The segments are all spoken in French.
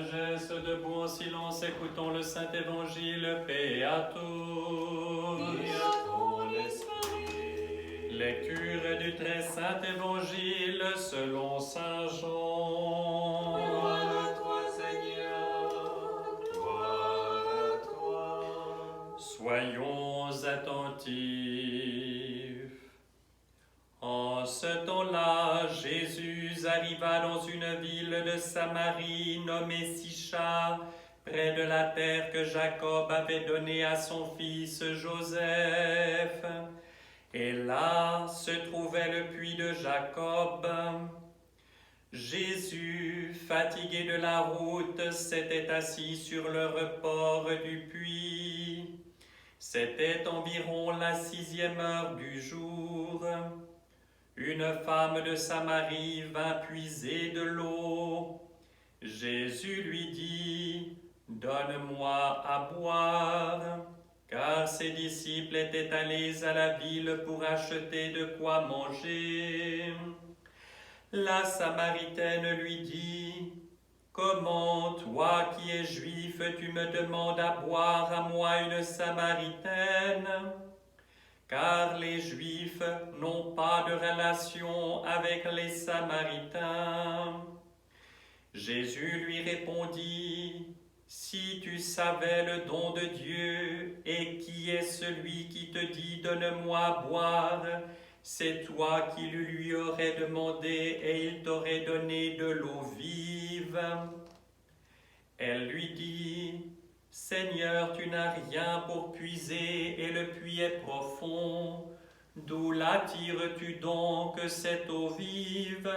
sagesse, debout en silence, écoutons le Saint-Évangile, paix à tous. Et à ton esprit. Lecture du très saint Évangile selon saint Jean. Gloire à toi, Seigneur, gloire à toi. Soyons attentifs. En ce temps-là, Jésus arriva dans une ville de Samarie nommée Sychar, près de la terre que Jacob avait donnée à son fils Joseph. Et là se trouvait le puits de Jacob. Jésus, fatigué de la route, s'était assis sur le rebord du puits. C'était environ la 6e heure du jour. Une femme de Samarie vint puiser de l'eau. Jésus lui dit, « Donne-moi à boire », car ses disciples étaient allés à la ville pour acheter de quoi manger. La Samaritaine lui dit, « Comment, toi qui es juif, tu me demandes à boire à moi une Samaritaine ?» Car les Juifs n'ont pas de relation avec les Samaritains. Jésus lui répondit, « Si tu savais le don de Dieu et qui est celui qui te dit « Donne-moi à boire », c'est toi qui le lui aurais demandé et il t'aurait donné de l'eau vive. » Elle lui dit, « Seigneur, tu n'as rien pour puiser et le puits est profond. D'où l'attires-tu donc cette eau vive?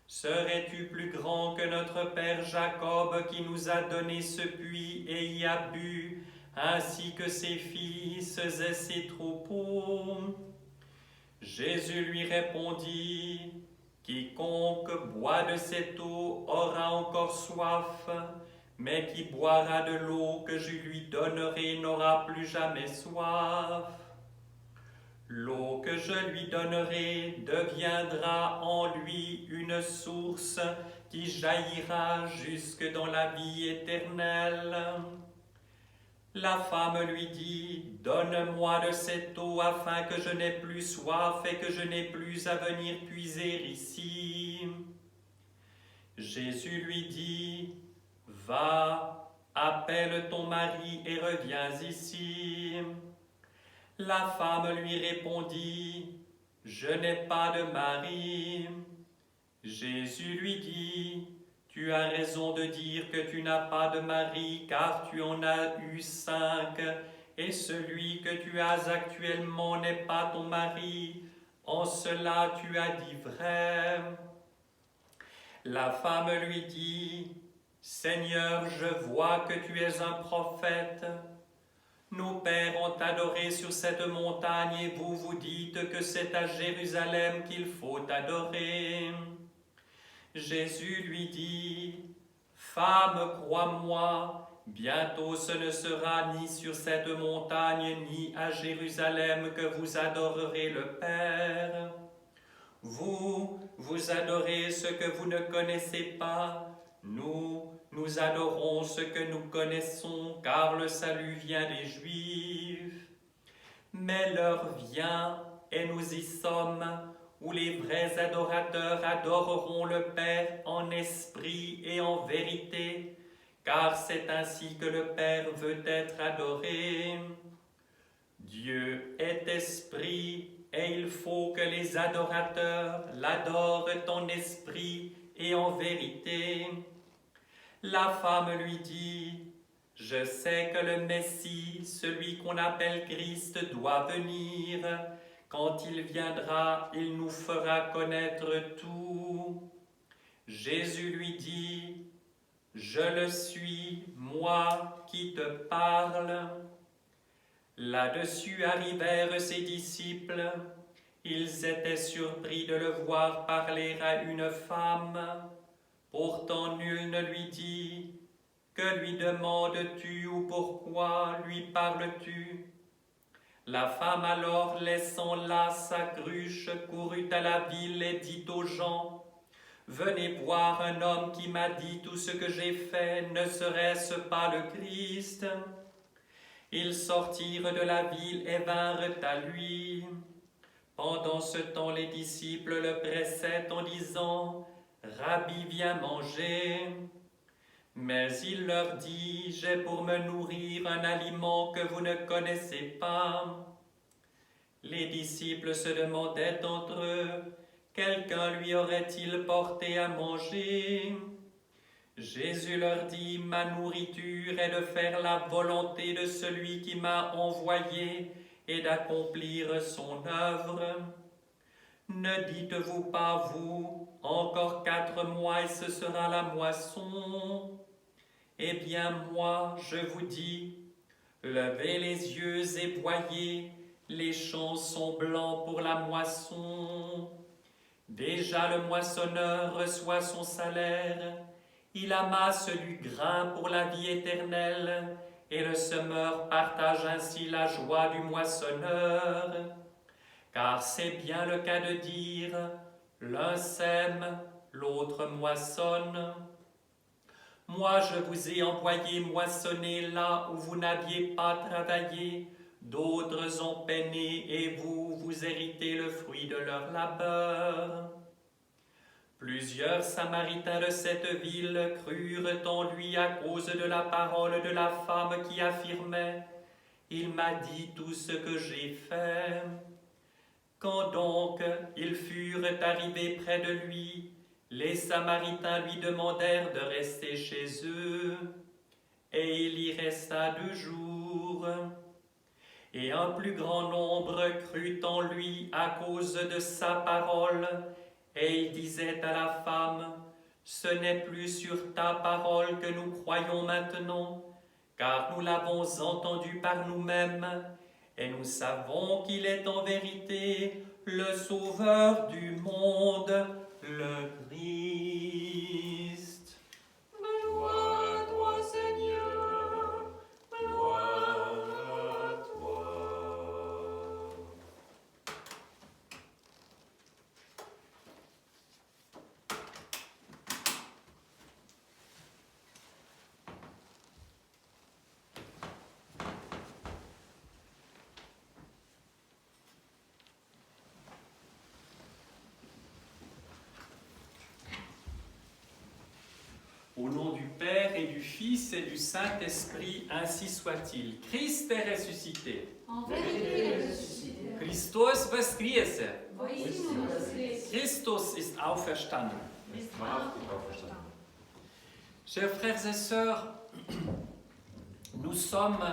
Serais-tu plus grand que notre père Jacob qui nous a donné ce puits et y a bu, ainsi que ses fils et ses troupeaux? » Jésus lui répondit, « Quiconque boit de cette eau aura encore soif, mais qui boira de l'eau que je lui donnerai n'aura plus jamais soif. L'eau que je lui donnerai deviendra en lui une source qui jaillira jusque dans la vie éternelle. » La femme lui dit, « Donne-moi de cette eau afin que je n'ai plus soif et que je n'ai plus à venir puiser ici. » Jésus lui dit, « Va, appelle ton mari et reviens ici. » La femme lui répondit, « Je n'ai pas de mari. » Jésus lui dit, « Tu as raison de dire que tu n'as pas de mari, car tu en as eu 5, et celui que tu as actuellement n'est pas ton mari. En cela tu as dit vrai. » La femme lui dit, « Seigneur, je vois que tu es un prophète. Nos pères ont adoré sur cette montagne et vous vous dites que c'est à Jérusalem qu'il faut adorer. » Jésus lui dit, « Femme, crois-moi, bientôt ce ne sera ni sur cette montagne ni à Jérusalem que vous adorerez le Père. Vous adorez ce que vous ne connaissez pas. Nous adorons ce que nous connaissons, car le salut vient des Juifs. Mais l'heure vient, et nous y sommes, où les vrais adorateurs adoreront le Père en esprit et en vérité, car c'est ainsi que le Père veut être adoré. Dieu est esprit, et il faut que les adorateurs l'adorent en esprit et en vérité. » La femme lui dit, « Je sais que le Messie, celui qu'on appelle Christ, doit venir. Quand il viendra, il nous fera connaître tout. » Jésus lui dit, « Je le suis, moi qui te parle. » Là-dessus arrivèrent ses disciples. Ils étaient surpris de le voir parler à une femme. Pourtant nul ne lui dit, « Que lui demandes-tu ou pourquoi lui parles-tu » La femme alors, laissant là sa cruche, courut à la ville et dit aux gens, « venez voir un homme qui m'a dit tout ce que j'ai fait, ne serait-ce pas le Christ? Ils sortirent de la ville et vinrent à lui. Pendant ce temps, les disciples le pressaient en disant, « Rabbi, viens manger. » Mais il leur dit, « J'ai pour me nourrir un aliment que vous ne connaissez pas. » Les disciples se demandaient entre eux, « Quelqu'un lui aurait-il porté à manger ?» Jésus leur dit, « Ma nourriture est de faire la volonté de celui qui m'a envoyé et d'accomplir son œuvre. Ne dites-vous pas, vous, encore 4 mois et ce sera la moisson? Eh bien, moi, je vous dis, levez les yeux et voyez, les champs sont blancs pour la moisson. Déjà le moissonneur reçoit son salaire, il amasse du grain pour la vie éternelle, et le semeur partage ainsi la joie du moissonneur. Car c'est bien le cas de dire, l'un sème, l'autre moissonne. Moi je vous ai envoyé moissonner là où vous n'aviez pas travaillé, d'autres ont peiné et vous héritez le fruit de leur labeur. Plusieurs Samaritains de cette ville crurent en lui à cause de la parole de la femme qui affirmait « Il m'a dit tout ce que j'ai fait ». Quand donc ils furent arrivés près de lui, les Samaritains lui demandèrent de rester chez eux, et il y resta 2 jours. Et un plus grand nombre crut en lui à cause de sa parole, et il disait à la femme, « Ce n'est plus sur ta parole que nous croyons maintenant, car nous l'avons entendu par nous-mêmes, et nous savons qu'il est en vérité le Sauveur du monde, le Christ. » Gloire à toi, Seigneur, gloire à toi. Au nom du Père et du Fils et du Saint-Esprit, ainsi soit-il. Christ est ressuscité. En vérité, ressuscité. Christus voskriese. Voistinu voskresis. Christus ist auferstanden. Ist wahrhaftig auferstanden. Chers frères et sœurs, nous sommes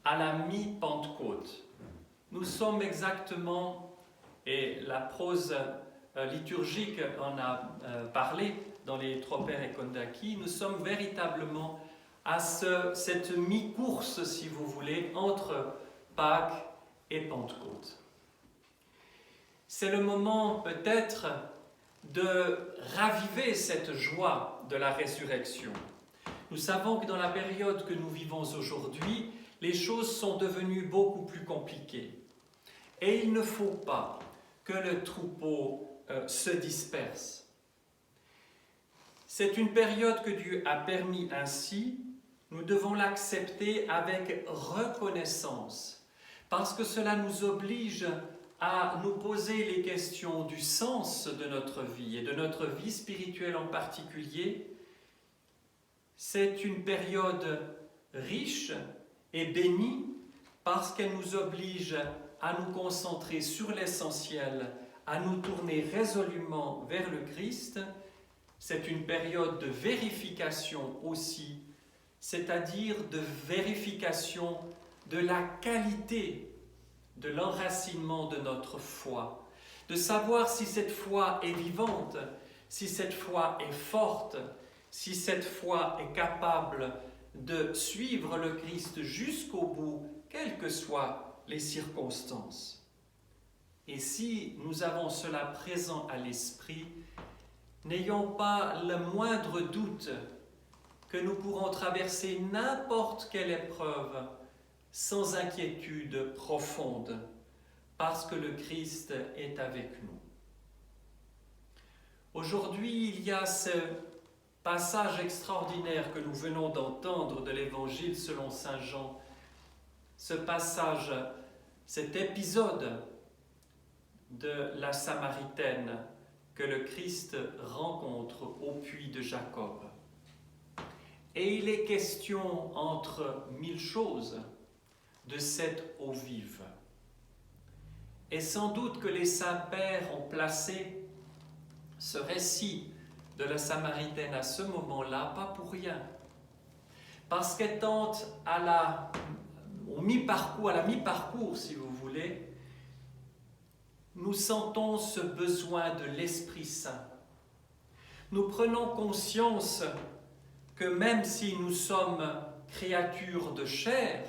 à la mi-Pentecôte. Nous sommes exactement, et la prose liturgique en a parlé dans les Tropères et Kondaki, nous sommes véritablement à cette mi-course, si vous voulez, entre Pâques et Pentecôte. C'est le moment peut-être de raviver cette joie de la résurrection. Nous savons que dans la période que nous vivons aujourd'hui, les choses sont devenues beaucoup plus compliquées. Et il ne faut pas que le troupeau se disperse. C'est une période que Dieu a permis ainsi, nous devons l'accepter avec reconnaissance, parce que cela nous oblige à nous poser les questions du sens de notre vie et de notre vie spirituelle en particulier. C'est une période riche et bénie parce qu'elle nous oblige à nous concentrer sur l'essentiel, à nous tourner résolument vers le Christ. C'est une période de vérification aussi, c'est-à-dire de vérification de la qualité de l'enracinement de notre foi, de savoir si cette foi est vivante, si cette foi est forte, si cette foi est capable de suivre le Christ jusqu'au bout, quelles que soient les circonstances. Et si nous avons cela présent à l'esprit, n'ayons pas le moindre doute que nous pourrons traverser n'importe quelle épreuve sans inquiétude profonde, parce que le Christ est avec nous. Aujourd'hui, il y a ce passage extraordinaire que nous venons d'entendre de l'Évangile selon Saint Jean. Ce passage, cet épisode de la Samaritaine que le Christ rencontre au puits de Jacob. Et il est question, entre mille choses, de cette eau vive. Et sans doute que les saints pères ont placé ce récit de la Samaritaine à ce moment-là, pas pour rien. Parce qu'étant à la mi-parcours, si vous voulez, nous sentons ce besoin de l'Esprit Saint. Nous prenons conscience que même si nous sommes créatures de chair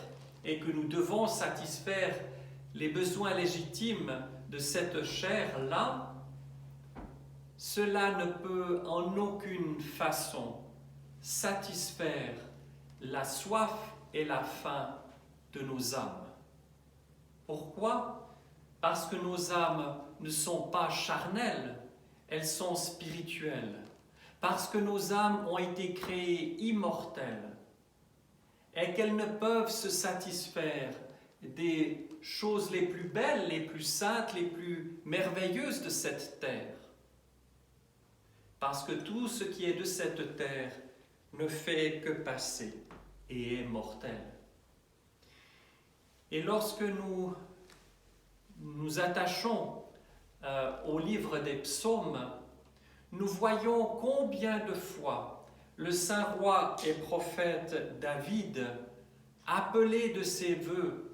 et que nous devons satisfaire les besoins légitimes de cette chair-là, cela ne peut en aucune façon satisfaire la soif et la faim de nos âmes. Pourquoi ? Parce que nos âmes ne sont pas charnelles, elles sont spirituelles. Parce que nos âmes ont été créées immortelles et qu'elles ne peuvent se satisfaire des choses les plus belles, les plus saintes, les plus merveilleuses de cette terre. Parce que tout ce qui est de cette terre ne fait que passer et est mortel. Et lorsque nous nous attachons au livre des psaumes, nous voyons combien de fois le saint roi et prophète David appelait de ses vœux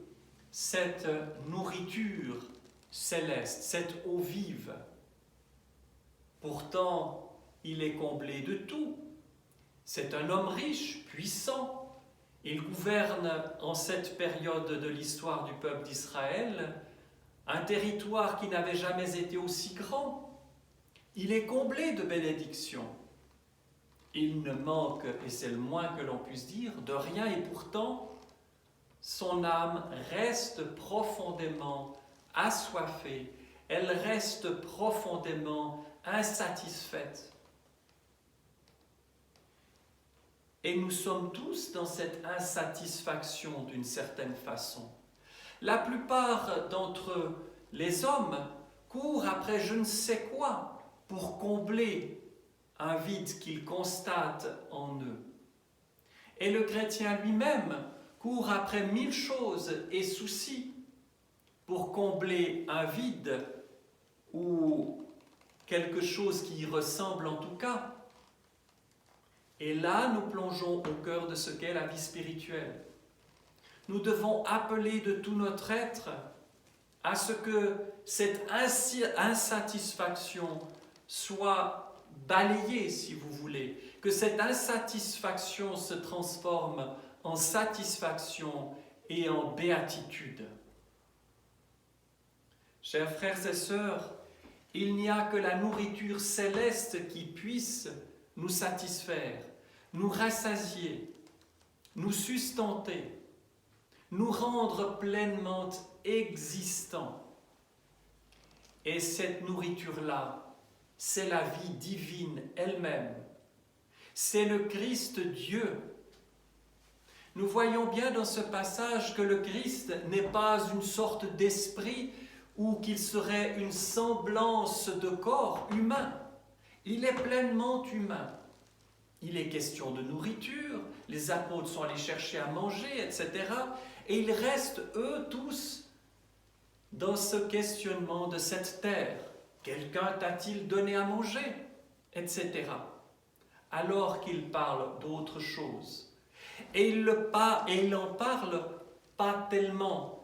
cette nourriture céleste, cette eau vive. Pourtant, il est comblé de tout. C'est un homme riche, puissant. Il gouverne en cette période de l'histoire du peuple d'Israël un territoire qui n'avait jamais été aussi grand. Il est comblé de bénédictions. Il ne manque, et c'est le moins que l'on puisse dire, de rien, et pourtant, son âme reste profondément assoiffée, elle reste profondément insatisfaite. Et nous sommes tous dans cette insatisfaction d'une certaine façon. La plupart d'entre les hommes courent après je ne sais quoi pour combler un vide qu'ils constatent en eux. Et le chrétien lui-même court après mille choses et soucis pour combler un vide ou quelque chose qui y ressemble en tout cas. Et là, nous plongeons au cœur de ce qu'est la vie spirituelle. Nous devons appeler de tout notre être à ce que cette insatisfaction soit balayée, si vous voulez, que cette insatisfaction se transforme en satisfaction et en béatitude. Chers frères et sœurs, il n'y a que la nourriture céleste qui puisse nous satisfaire, nous rassasier, nous sustenter, nous rendre pleinement existants. Et cette nourriture-là, c'est la vie divine elle-même. C'est le Christ Dieu. Nous voyons bien dans ce passage que le Christ n'est pas une sorte d'esprit ou qu'il serait une semblance de corps humain. Il est pleinement humain. Il est question de nourriture, les apôtres sont allés chercher à manger, etc. Et ils restent, eux tous, dans ce questionnement de cette terre. Quelqu'un t'a-t-il donné à manger, etc. Alors qu'il parle d'autre chose. Et il n'en parle pas tellement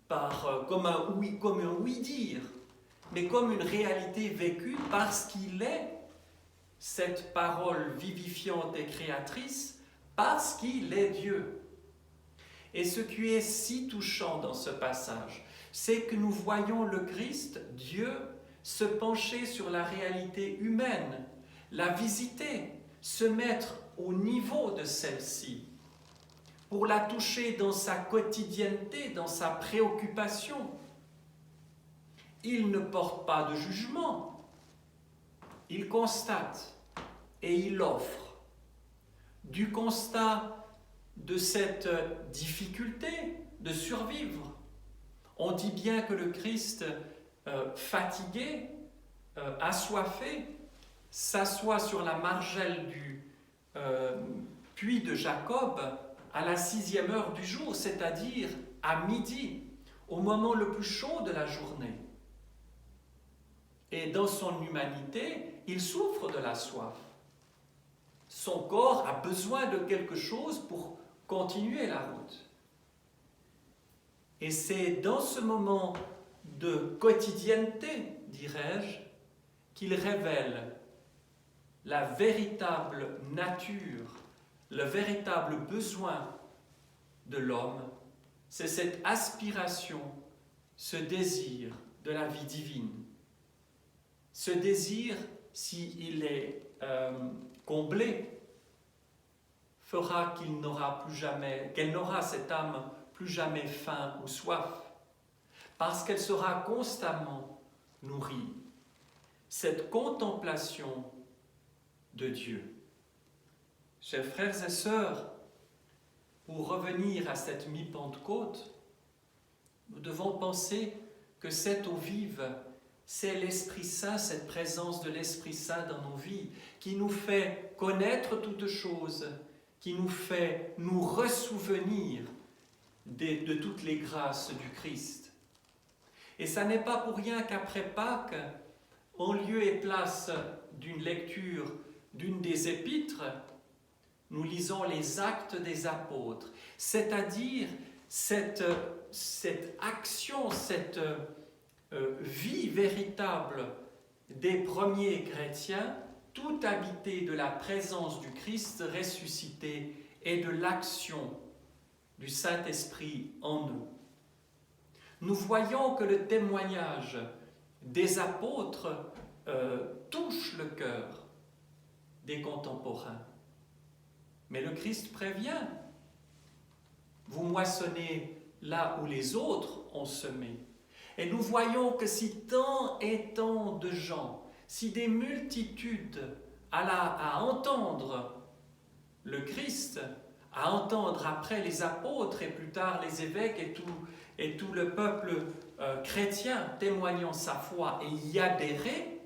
comme un oui-dire, mais comme une réalité vécue parce qu'il est cette parole vivifiante et créatrice, parce qu'il est Dieu. Et ce qui est si touchant dans ce passage, c'est que nous voyons le Christ, Dieu, se pencher sur la réalité humaine, la visiter, se mettre au niveau de celle-ci, pour la toucher dans sa quotidienneté, dans sa préoccupation. Il ne porte pas de jugement. il constate et il offre. Du constat de cette difficulté de survivre, on dit bien que le Christ, fatigué, assoiffé, s'assoit sur la margelle du puits de Jacob à la 6e heure du jour, c'est-à-dire à midi, au moment le plus chaud de la journée. Et dans son humanité, il souffre de la soif. Son corps a besoin de quelque chose pour continuer la route. Et c'est dans ce moment de quotidienneté, dirais-je, qu'il révèle la véritable nature, le véritable besoin de l'homme. C'est cette aspiration, ce désir de la vie divine. Ce désir, s'il est comblé, fera qu'elle n'aura cette âme plus jamais faim ou soif, parce qu'elle sera constamment nourrie. Cette contemplation de Dieu. Chers frères et sœurs, pour revenir à cette mi-Pentecôte, nous devons penser que cette eau vive, c'est l'Esprit Saint, cette présence de l'Esprit Saint dans nos vies, qui nous fait connaître toutes choses, qui nous fait nous ressouvenir de toutes les grâces du Christ. Et ça n'est pas pour rien qu'après Pâques, en lieu et place d'une lecture d'une des épîtres, nous lisons les Actes des Apôtres, c'est-à-dire cette action, cette vie véritable des premiers chrétiens, tout habité de la présence du Christ ressuscité et de l'action du Saint-Esprit en nous. Nous voyons que le témoignage des apôtres touche le cœur des contemporains. Mais le Christ prévient. Vous moissonnez là où les autres ont semé. Et nous voyons que si tant et tant de gens, si des multitudes à entendre le Christ, à entendre après les apôtres et plus tard les évêques et tout le peuple chrétien témoignant sa foi et y adhérer,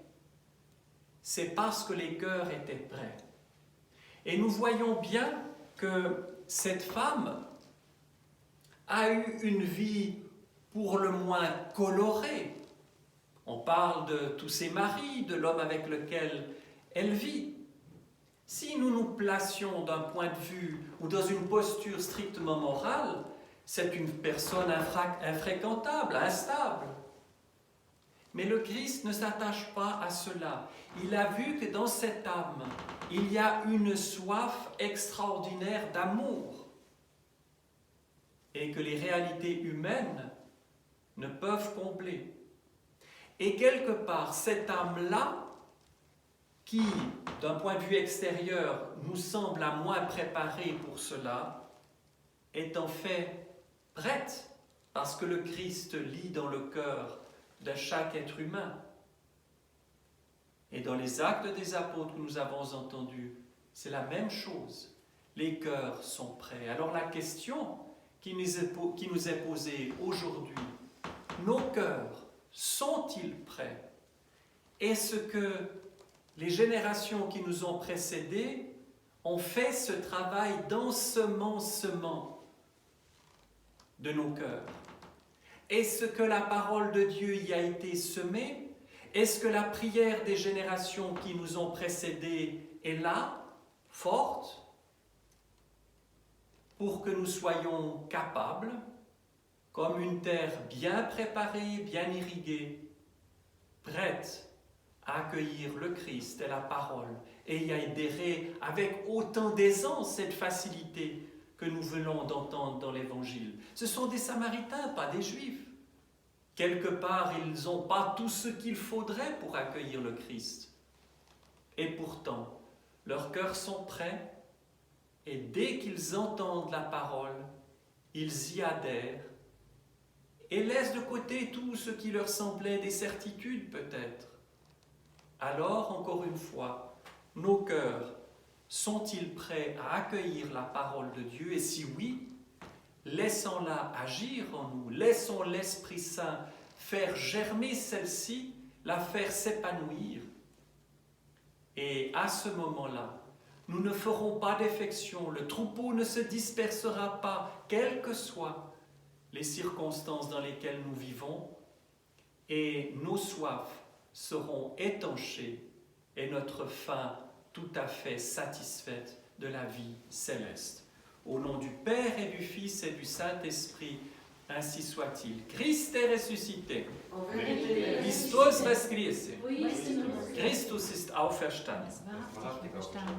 c'est parce que les cœurs étaient prêts. Et nous voyons bien que cette femme a eu une vie pour le moins colorée. On parle de tous ses maris, de l'homme avec lequel elle vit. Si nous nous placions d'un point de vue ou dans une posture strictement morale, c'est une personne infréquentable, instable. Mais le Christ ne s'attache pas à cela. Il a vu que dans cette âme, il y a une soif extraordinaire d'amour et que les réalités humaines ne peuvent combler. Et quelque part, cette âme-là, qui, d'un point de vue extérieur, nous semble la moins préparée pour cela, est en fait prête, parce que le Christ lit dans le cœur de chaque être humain. Et dans les Actes des Apôtres que nous avons entendus, c'est la même chose. Les cœurs sont prêts. Alors la question qui nous est posée aujourd'hui, nos cœurs sont-ils prêts? Est-ce que les générations qui nous ont précédés ont fait ce travail d'ensemencement de nos cœurs? Est-ce que la parole de Dieu y a été semée? Est-ce que la prière des générations qui nous ont précédés est là, forte, pour que nous soyons capables, comme une terre bien préparée, bien irriguée, prête à accueillir le Christ et la parole, et y adhérer avec autant d'aisance, cette facilité que nous venons d'entendre dans l'Évangile. Ce sont des Samaritains, pas des Juifs. Quelque part, ils n'ont pas tout ce qu'il faudrait pour accueillir le Christ. Et pourtant, leurs cœurs sont prêts, et dès qu'ils entendent la parole, ils y adhèrent, et laissent de côté tout ce qui leur semblait des certitudes peut-être, alors encore une fois, nos cœurs sont-ils prêts à accueillir la parole de Dieu? Et si oui, laissons-la agir en nous, laissons l'Esprit Saint faire germer celle-ci, la faire s'épanouir. Et à ce moment-là, nous ne ferons pas défection, le troupeau ne se dispersera pas, quelles que soient les circonstances dans lesquelles nous vivons, et nos soifs seront étanchées et notre faim tout à fait satisfaite de la vie céleste. Au nom du Père et du Fils et du Saint-Esprit, ainsi soit-il. Christ est ressuscité. En vérité, Christus reskrese. oui, Seigneur. Christus ist auferstanden. Wahrhaftig verstanden.